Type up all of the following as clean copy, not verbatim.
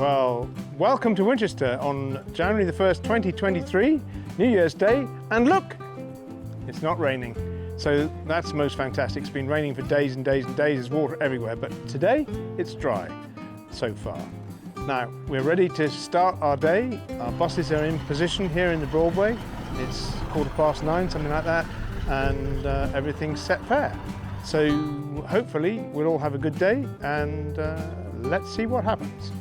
Well, welcome to Winchester on January the 1st, 2023, New Year's Day, and look, it's not raining. So that's most fantastic. It's been raining for days and days and days, there's water everywhere, but today it's dry so far. Now, we're ready to start our day. Our buses are in position here in the Broadway. It's 9:15, something like that, and everything's set fair. So hopefully we'll all have a good day, and let's see what happens.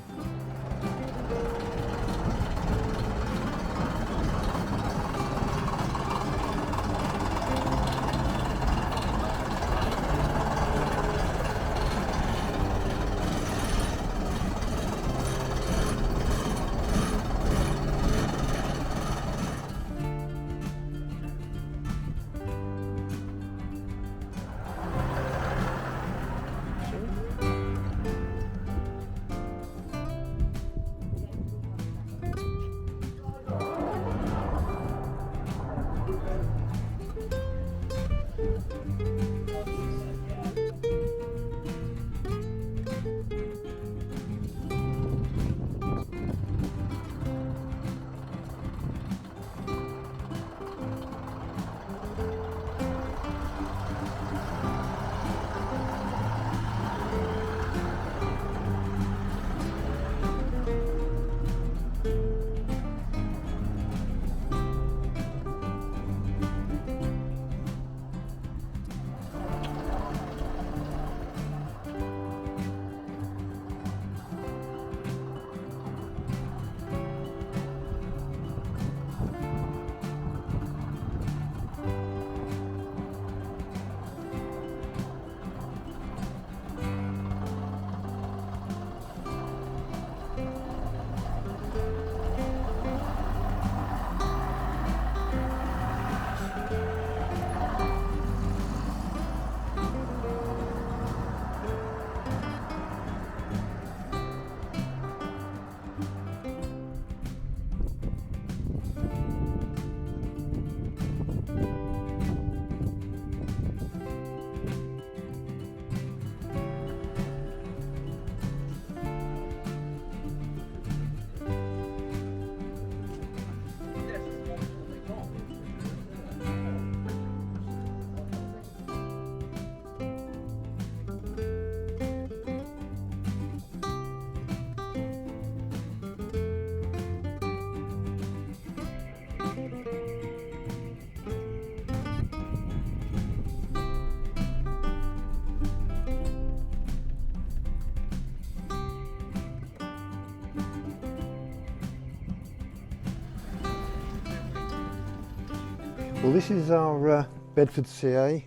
Well, this is our Bedford CA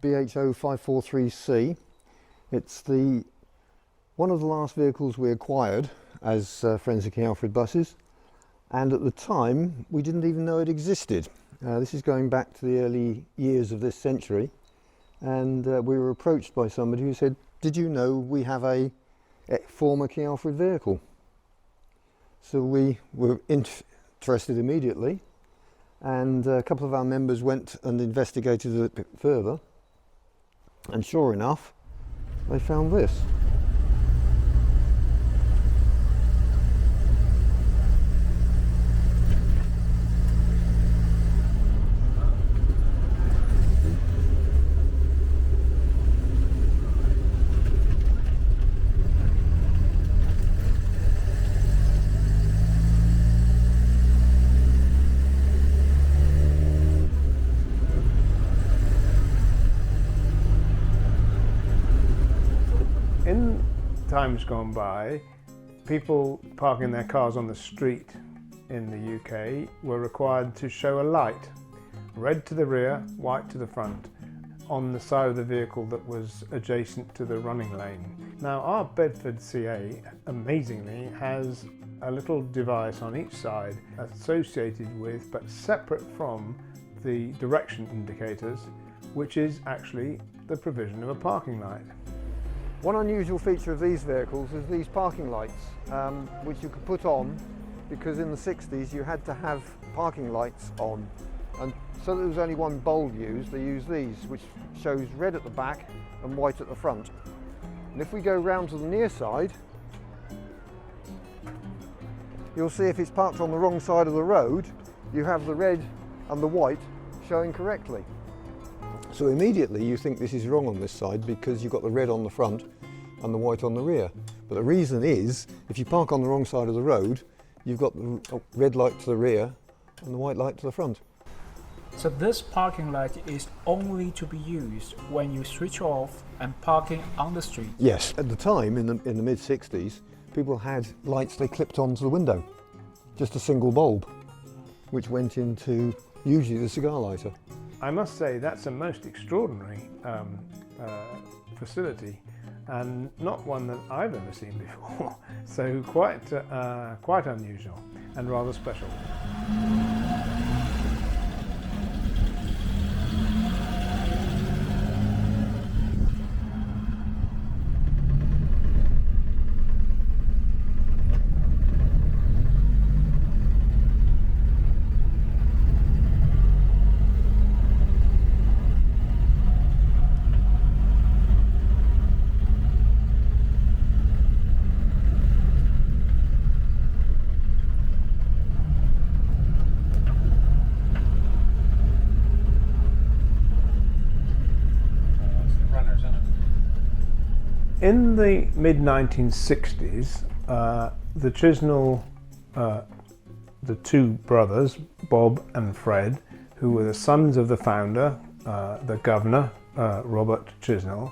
BH0543C. It's one of the last vehicles we acquired as Friends of King Alfred buses, and at the time we didn't even know it existed. This is going back to the early years of this century, and we were approached by somebody who said, "Did you know we have a former King Alfred vehicle?" So we were interested immediately, and a couple of our members went and investigated it a bit further, and sure enough they found this. In times gone by, people parking their cars on the street in the UK were required to show a light, red to the rear, white to the front, on the side of the vehicle that was adjacent to the running lane. Now, our Bedford CA, amazingly, has a little device on each side associated with, but separate from, the direction indicators, which is actually the provision of a parking light. One unusual feature of these vehicles is these parking lights, which you could put on, because in the 60s you had to have parking lights on, and so there was only one bulb used. They used these, which shows red at the back and white at the front. And if we go round to the near side, you'll see if it's parked on the wrong side of the road, you have the red and the white showing correctly. So immediately you think this is wrong on this side because you've got the red on the front and the white on the rear. But the reason is, if you park on the wrong side of the road, you've got the red light to the rear and the white light to the front. So this parking light is only to be used when you switch off and parking on the street? Yes. At the time, in the mid-60s, people had lights they clipped onto the window. Just a single bulb, which went into usually the cigar lighter. I must say that's a most extraordinary facility, and not one that I've ever seen before. So quite unusual and rather special. In the mid-1960s, the Chisnall, the two brothers, Bob and Fred, who were the sons of the founder, the governor, Robert Chisnall,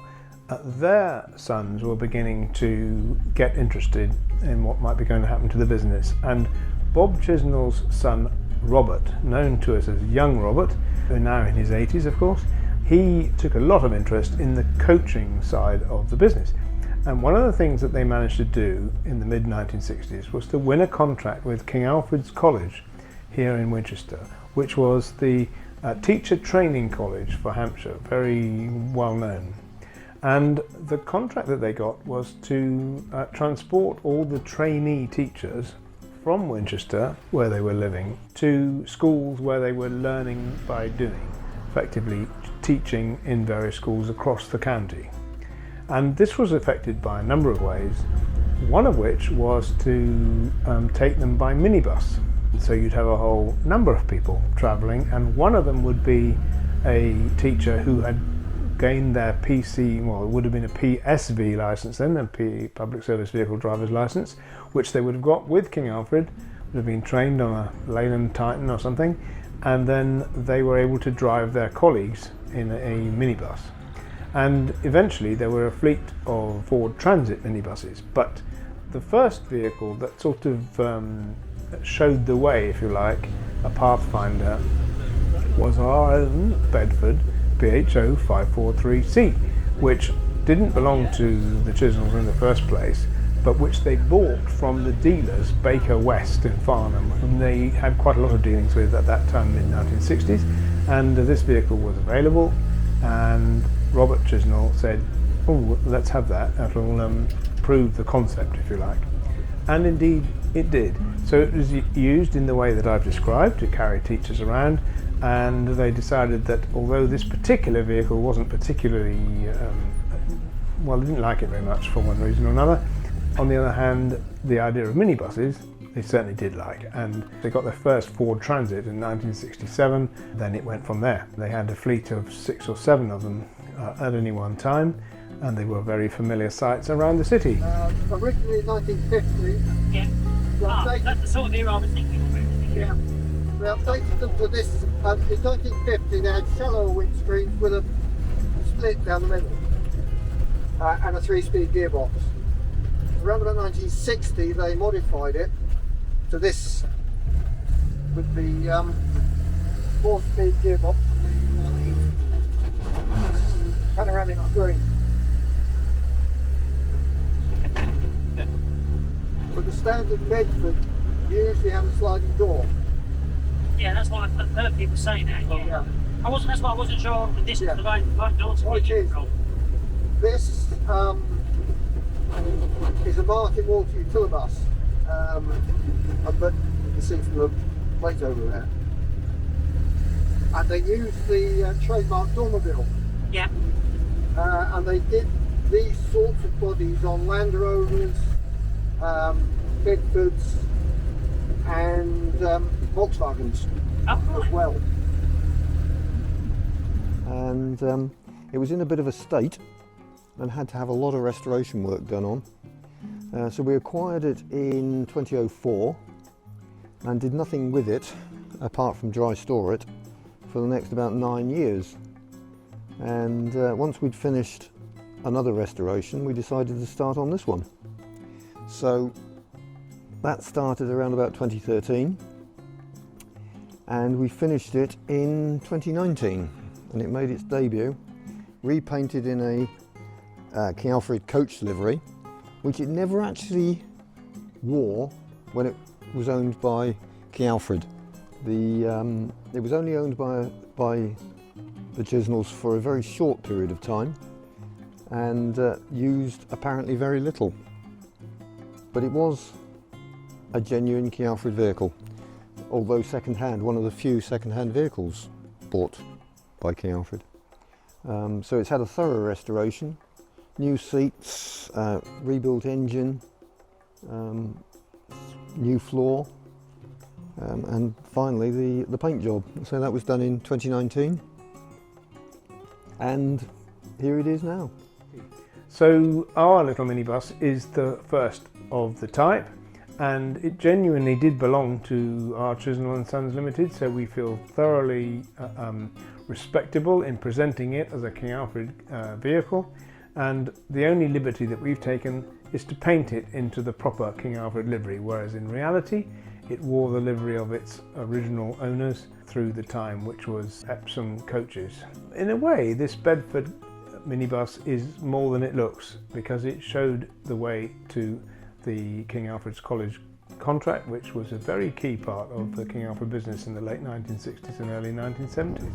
their sons were beginning to get interested in what might be going to happen to the business. And Bob Chisnall's son, Robert, known to us as young Robert, who now in his 80s, of course, he took a lot of interest in the coaching side of the business. And one of the things that they managed to do in the mid-1960s was to win a contract with King Alfred's College here in Winchester, which was the teacher training college for Hampshire, very well known. And the contract that they got was to transport all the trainee teachers from Winchester, where they were living, to schools where they were learning by doing, effectively teaching in various schools across the county. And this was affected by a number of ways, one of which was to take them by minibus. So you'd have a whole number of people travelling, and one of them would be a teacher who had gained their PC, well, it would have been a PSV licence then, a Public Service Vehicle Driver's Licence, which they would have got with King Alfred, would have been trained on a Leyland Titan or something, and then they were able to drive their colleagues in a minibus. And eventually there were a fleet of Ford Transit minibuses, but the first vehicle that sort of showed the way, if you like, a pathfinder, was our own Bedford PHO 543C, which didn't belong to the Chisnalls in the first place, but which they bought from the dealers Baker West in Farnham, whom they had quite a lot of dealings with at that time in the 1960s. And this vehicle was available, and Robert Chisnall said, oh, let's have that, that'll prove the concept, if you like. And indeed it did. So it was used in the way that I've described, to carry teachers around, and they decided that although this particular vehicle wasn't particularly, well, they didn't like it very much for one reason or another. On the other hand, the idea of minibuses, they certainly did like, and they got their first Ford Transit in 1967, then it went from there. They had a fleet of 6 or 7 of them at any one time, and they were very familiar sights around the city. Originally 1950. Yeah. That's the sort of era I was thinking about. Yeah. We updated them to this. In 1950 they had shallow windscreens with a split down the middle and a 3-speed gearbox. Around about 1960 they modified it to this with the 4-speed gearbox and the panoramic screen. But the standard Bedford usually have a sliding door. Yeah, that's what I've heard people saying that. Yeah. That's why I wasn't sure of the distance Yeah. of the doors. Oh, it is. This is a Martin Water Utilibus, but you can see from the plate over there. And they used the trademark Dormobile. Yeah. And they did these sorts of bodies on Land Rovers, Bedfords, and Volkswagens Oh, as well. And it was in a bit of a state and had to have a lot of restoration work done on. So we acquired it in 2004 and did nothing with it apart from dry store it for the next about 9 years. And once we'd finished another restoration, we decided to start on this one. So that started around about 2013, and we finished it in 2019, and it made its debut, repainted in a King Alfred coach livery, which it never actually wore when it was owned by King Alfred. It was only owned by the Chisnells for a very short period of time, and used apparently very little. But it was a genuine King Alfred vehicle, although second-hand, one of the few second-hand vehicles bought by King Alfred. So it's had a thorough restoration, new seats, rebuilt engine, new floor, and finally the paint job. So that was done in 2019, and here it is now. So our little minibus is the first of the type, and it genuinely did belong to our Chisnell & Sons Limited, so we feel thoroughly respectable in presenting it as a King Alfred vehicle, and the only liberty that we've taken is to paint it into the proper King Alfred livery, whereas in reality it wore the livery of its original owners through the time, which was Epsom coaches. In a way, this Bedford minibus is more than it looks, because it showed the way to the King Alfred's College contract, which was a very key part of the King Alfred business in the late 1960s and early 1970s.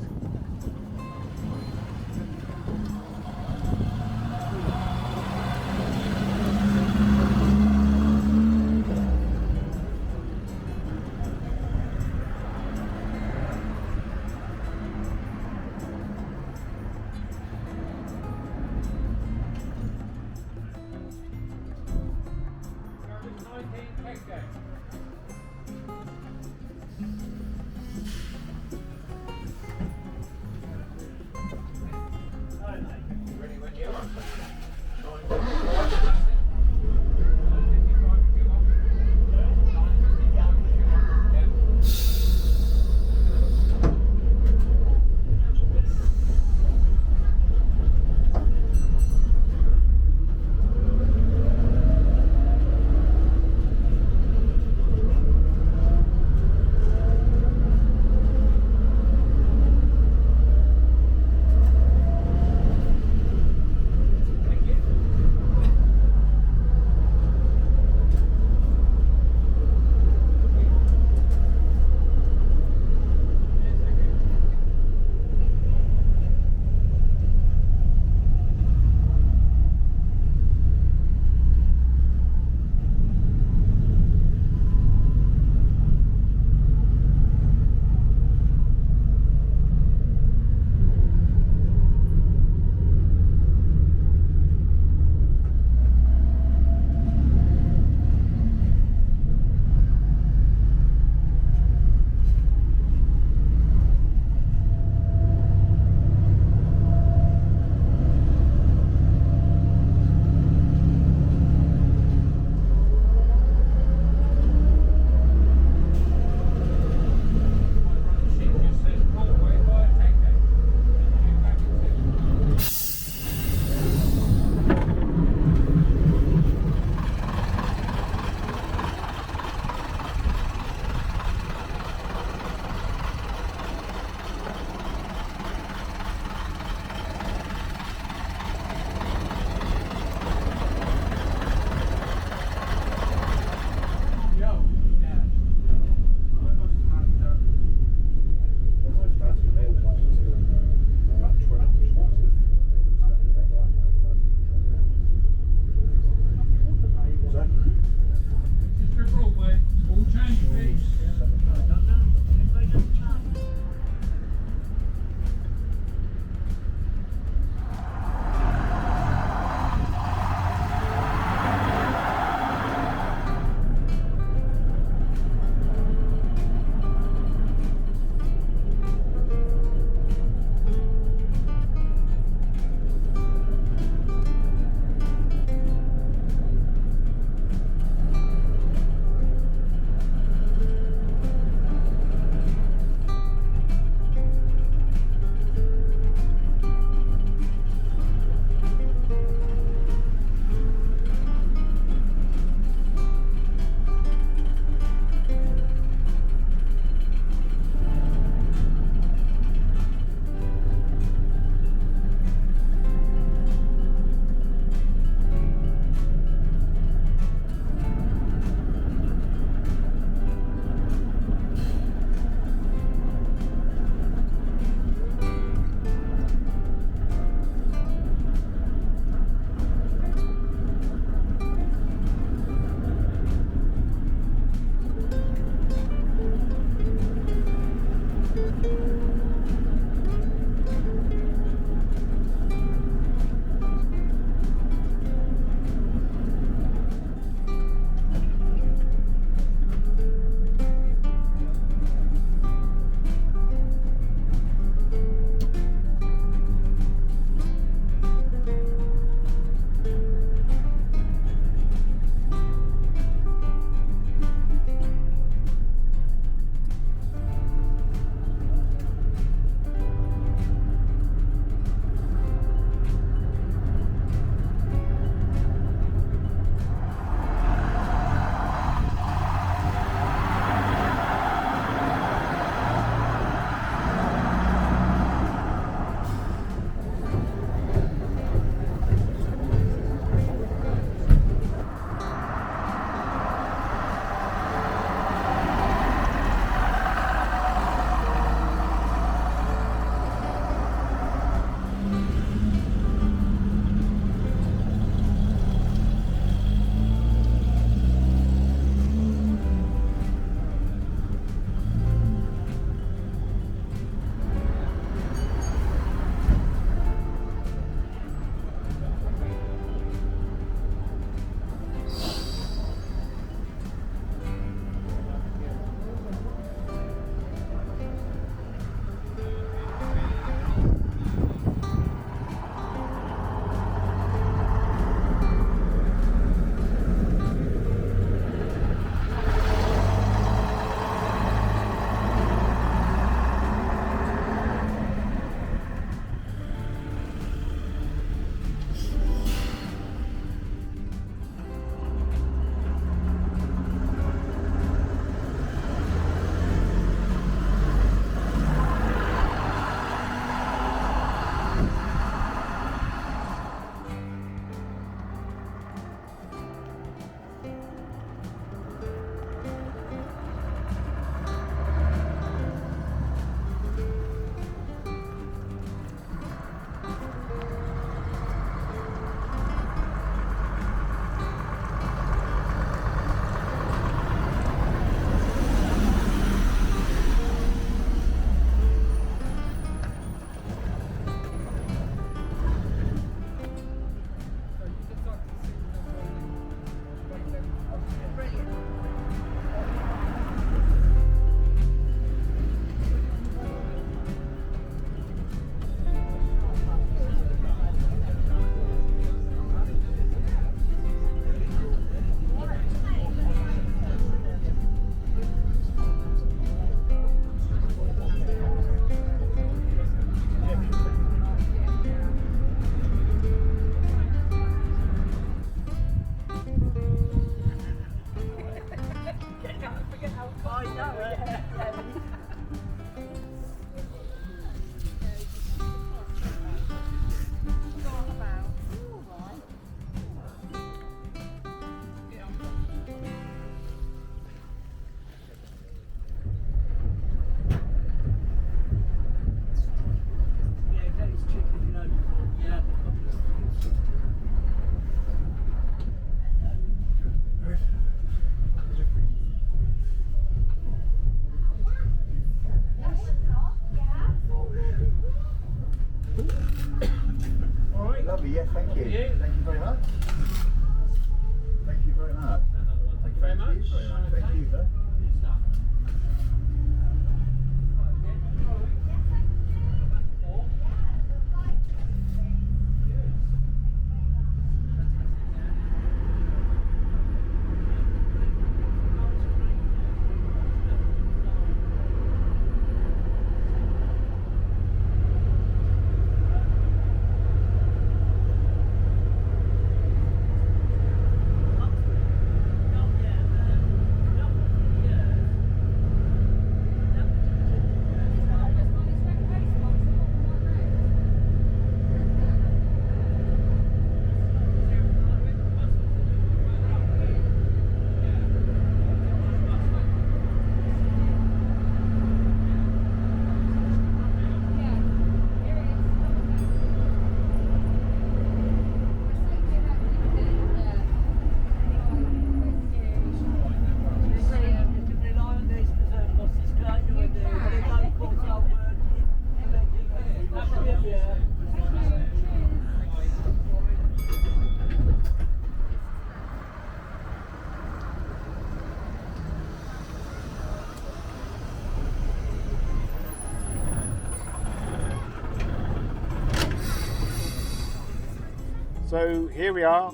So here we are,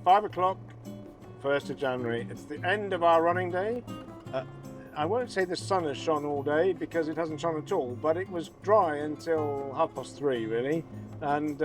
5 o'clock, 1st of January. It's the end of our running day. I won't say the sun has shone all day because it hasn't shone at all, but it was dry until 3:30 really, and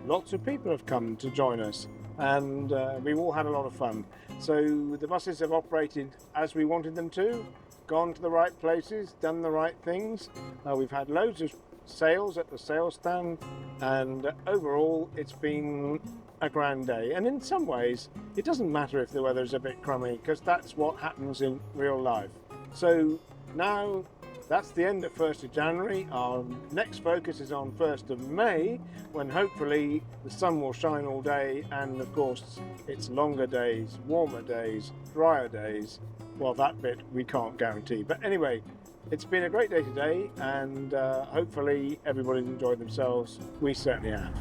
lots of people have come to join us, and we've all had a lot of fun. So the buses have operated as we wanted them to, gone to the right places, done the right things. We've had loads of sales at the sales stand, and overall it's been a grand day. And in some ways it doesn't matter if the weather's a bit crummy, because that's what happens in real life. So now that's the end of 1st of January. Our next focus is on 1st of May, when hopefully the sun will shine all day, and of course it's longer days, warmer days, drier days. Well, that bit we can't guarantee. But anyway, it's been a great day today, and hopefully everybody's enjoyed themselves. We certainly have.